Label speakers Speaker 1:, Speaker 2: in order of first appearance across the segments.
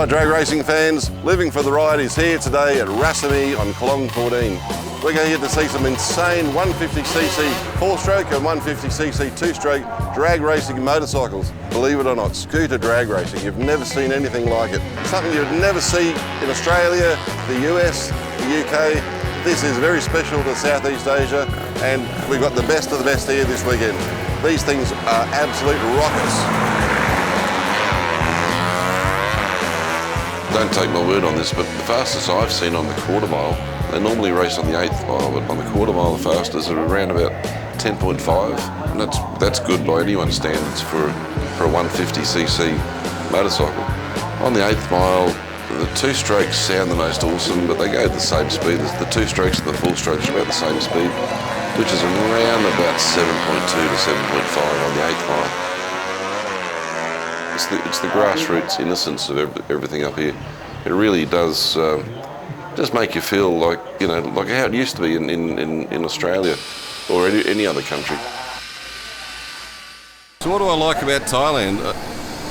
Speaker 1: Hi drag racing fans, Living for the Ride is here today at Rassamee on Kelong 14. We're going here to see some insane 150cc 4-stroke and 150cc 2-stroke drag racing motorcycles. Believe it or not, scooter drag racing. You've never seen anything like it. Something you'd never see in Australia, the US, the UK. This is very special to Southeast Asia, and we've got the best of the best here this weekend. These things are absolute rockets.
Speaker 2: Don't take my word on this, but the fastest I've seen on the quarter mile, they normally race on the 8th mile, but on the quarter mile the fastest are around about 10.5, and that's good by anyone's standards for a 150cc motorcycle. On the 8th mile, the 2-strokes sound the most awesome, but they go at the same speed. The 2-strokes and the 4-strokes are about the same speed, which is around about 7.2 to 7.5 on the 8th mile. It's the grassroots innocence of everything up here. It really does just make you feel like, you know, like how it used to be in Australia or any other country.
Speaker 1: So what do I like about Thailand?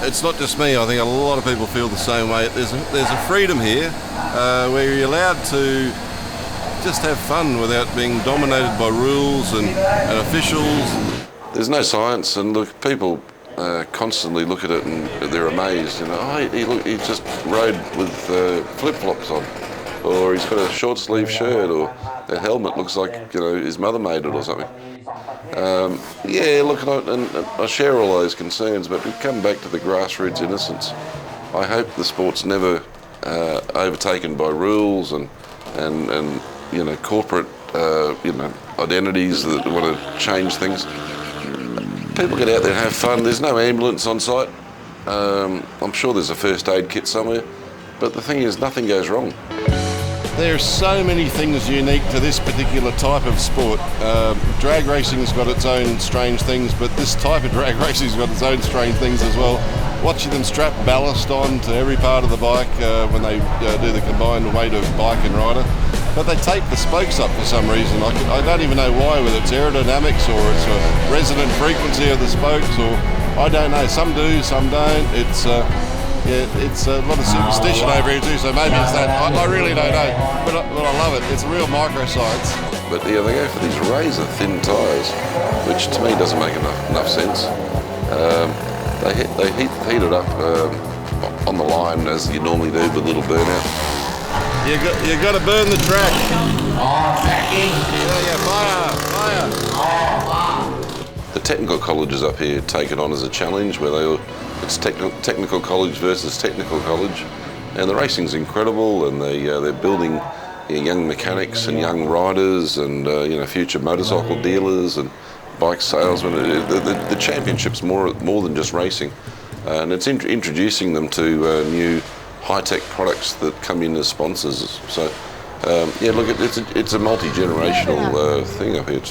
Speaker 1: It's not just me, I think a lot of people feel the same way. There's a freedom here where you're allowed to just have fun without being dominated by rules and officials.
Speaker 2: There's no science, and look, people constantly look at it and they're amazed. You know, oh, he just rode with flip-flops on, or he's got a short sleeve shirt, or that helmet looks like, you know, his mother made it or something. Yeah, look, and I share all those concerns, but we come back to the grassroots innocence. I hope the sport's never overtaken by rules and you know, corporate you know, identities that want to change things. People get out there and have fun. There's no ambulance on site. I'm sure there's a first aid kit somewhere, but the thing is, nothing goes wrong.
Speaker 1: There are so many things unique to this particular type of sport. Drag racing's got its own strange things, but this type of drag racing's got its own strange things as well. Watching them strap ballast on to every part of the bike when they do the combined weight of bike and rider. But they tape the spokes up for some reason. I don't even know why, whether it's aerodynamics or it's a resonant frequency of the spokes, or I don't know. Some do, some don't. It's a lot of superstition over here too, so maybe it's that. I really don't know, but I love it. It's a real microscience.
Speaker 2: But yeah, they go for these razor thin tyres, which to me doesn't make enough sense. They heat it up on the line as you normally do with a little burnout.
Speaker 1: You got to burn the track. Fire.
Speaker 2: The technical colleges up here take it on as a challenge, where it's technical college versus technical college, and the racing's incredible, and they're building young mechanics and young riders and you know, future motorcycle dealers and bike salesmen. The championship's more than just racing, and it's introducing them to new high-tech products that come in as sponsors. So yeah, look, it's a multi-generational thing up here.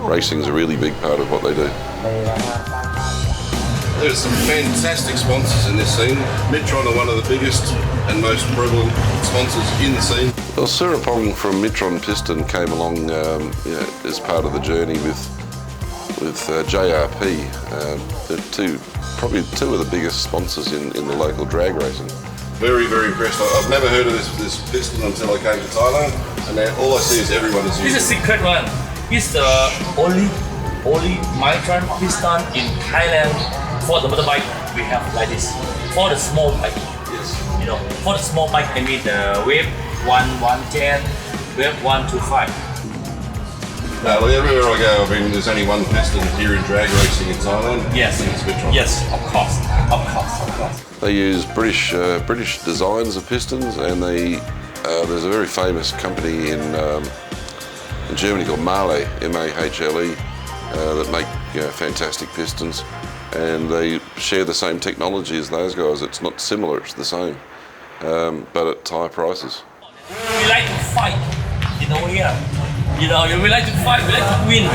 Speaker 2: Racing's a really big part of what they do.
Speaker 1: There's some fantastic sponsors in this scene. Mitron are one of the biggest and most prevalent sponsors in the scene.
Speaker 2: Well, Surapong from Mitron Piston came along you know, as part of the journey with JRP. They're probably two of the biggest sponsors in the local drag racing.
Speaker 1: Very, very impressed. I've never heard of this piston until I came to Thailand, and now all I see is everyone is using it.
Speaker 3: This is a secret one. It's the only Mitron piston in Thailand for the motorbike. We have like this. For the small bike. Yes. You know, for the small bike, I mean the Wave 110, Wave 125.
Speaker 1: No, well, everywhere I go, I mean, there's only one piston here in drag racing in Thailand.
Speaker 3: Yes.
Speaker 1: And it's Mitron.
Speaker 3: Yes, of course.
Speaker 2: They use British designs of pistons, and there's a very famous company in Germany called Mahle, M-A-H-L-E, that make, you know, fantastic pistons, and they share the same technology as those guys. It's not similar, it's the same, but at high prices.
Speaker 3: We like to fight, you know, here. You know, we like to fight, we like to win.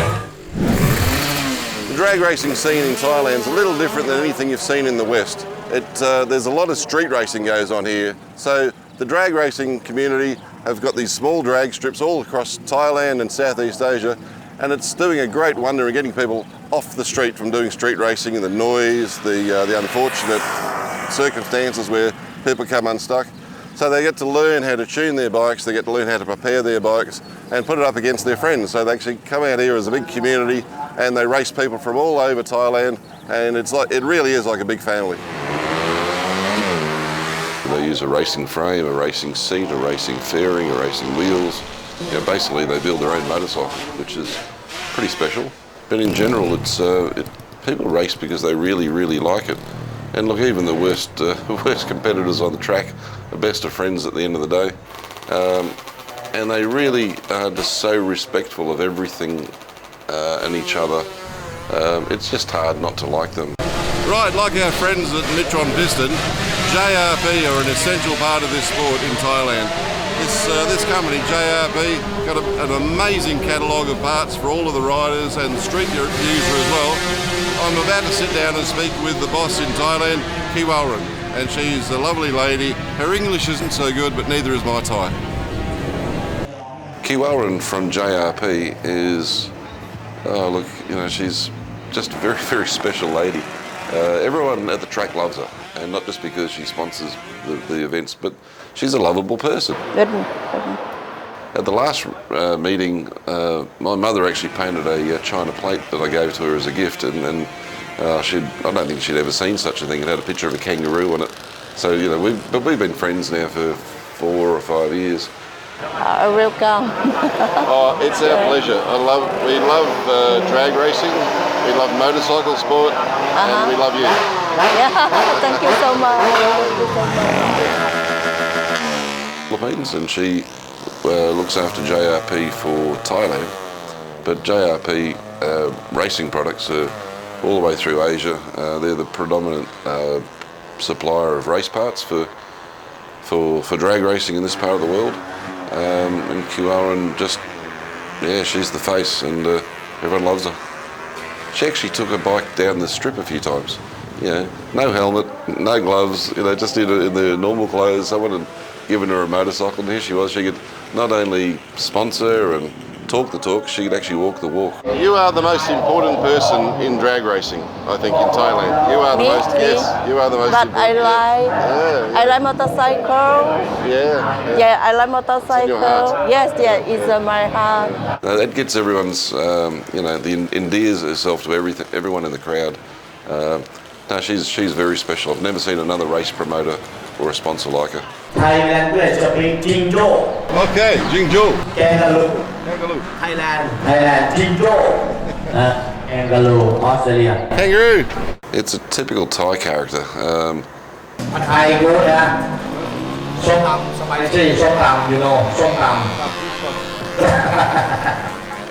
Speaker 1: The drag racing scene in Thailand is a little different than anything you've seen in the West. There's a lot of street racing goes on here. So the drag racing community have got these small drag strips all across Thailand and Southeast Asia, and it's doing a great wonder in getting people off the street from doing street racing and the noise, the unfortunate circumstances where people come unstuck. So they get to learn how to tune their bikes, they get to learn how to prepare their bikes and put it up against their friends. So they actually come out here as a big community and they race people from all over Thailand, and it really is like a big family.
Speaker 2: They use a racing frame, a racing seat, a racing fairing, a racing wheels. Basically they build their own motorcycle, which is pretty special. But in general, people race because they really, really like it. And look, even the worst competitors on the track are best of friends at the end of the day. And they really are just so respectful of everything and each other. It's just hard not to like them.
Speaker 1: Right, like our friends at Nakhon Piston, JRP are an essential part of this sport in Thailand. This company, JRP, got an amazing catalogue of parts for all of the riders and the street user as well. I'm about to sit down and speak with the boss in Thailand, Keyen, and she's a lovely lady. Her English isn't so good, but neither is my Thai.
Speaker 2: Keyen from JRP is, she's just a very, very special lady. Everyone at the track loves her, and not just because she sponsors the events, but she's a lovable person. At the last meeting, my mother actually painted a china plate that I gave to her as a gift, and I don't think she'd ever seen such a thing. It had a picture of a kangaroo on it. So we've been friends now for 4 or 5 years.
Speaker 4: Welcome.
Speaker 1: Oh, it's our pleasure. We love drag racing, we love motorcycle sport, and we love you.
Speaker 4: Yeah, thank you so much.
Speaker 2: Philippines, and she looks after JRP for Thailand. But JRP racing products are all the way through Asia. They're the predominant supplier of race parts for drag racing in this part of the world. And Keyen she's the face, and everyone loves her. She actually took her bike down the strip a few times. No helmet, no gloves, just in the normal clothes. Someone had given her a motorcycle, and here she was. She could not only sponsor and talk the talk, she could actually walk the walk.
Speaker 1: You are the most important person in drag racing, I think, in Thailand. You are the most. Yes, you are the most.
Speaker 4: But
Speaker 1: important.
Speaker 4: I like motorcycle.
Speaker 1: Yeah,
Speaker 4: I like motorcycle. Yes, it's my heart.
Speaker 2: That gets everyone's, endears herself to everyone in the crowd. No, she's very special. I've never seen another race promoter or a sponsor like her.
Speaker 5: Thailand จะเป็นจิงโจ้
Speaker 1: Okay, Jingjo.
Speaker 5: แกงกะลู
Speaker 1: Kangaroo.
Speaker 5: Thailand จิงโจ้แกงกะลูออสเตรเลีย
Speaker 1: Kangaroo.
Speaker 2: It's a typical Thai character.
Speaker 5: ผัดไทยกูนะส้มตำสไปซี่ส้มตำส้มตำ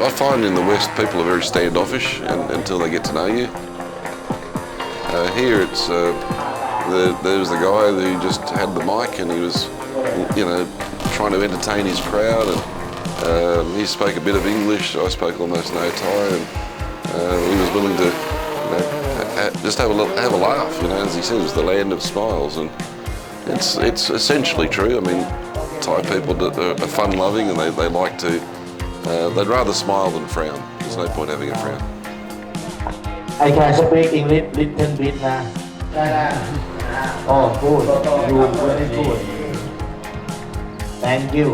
Speaker 2: I find in the West people are very standoffish until they get to know you. Here it's there's the guy who just had the mic, and he was trying to entertain his crowd, and he spoke a bit of English. I spoke almost no Thai, and he was willing to just have a laugh. As he said, it was the land of smiles, and it's essentially true. I mean, Thai people are fun-loving, and they like to. They'd rather smile than frown. There's no point having a frown.
Speaker 5: I can speak English little bit นะได้ Oh good you very good Thank you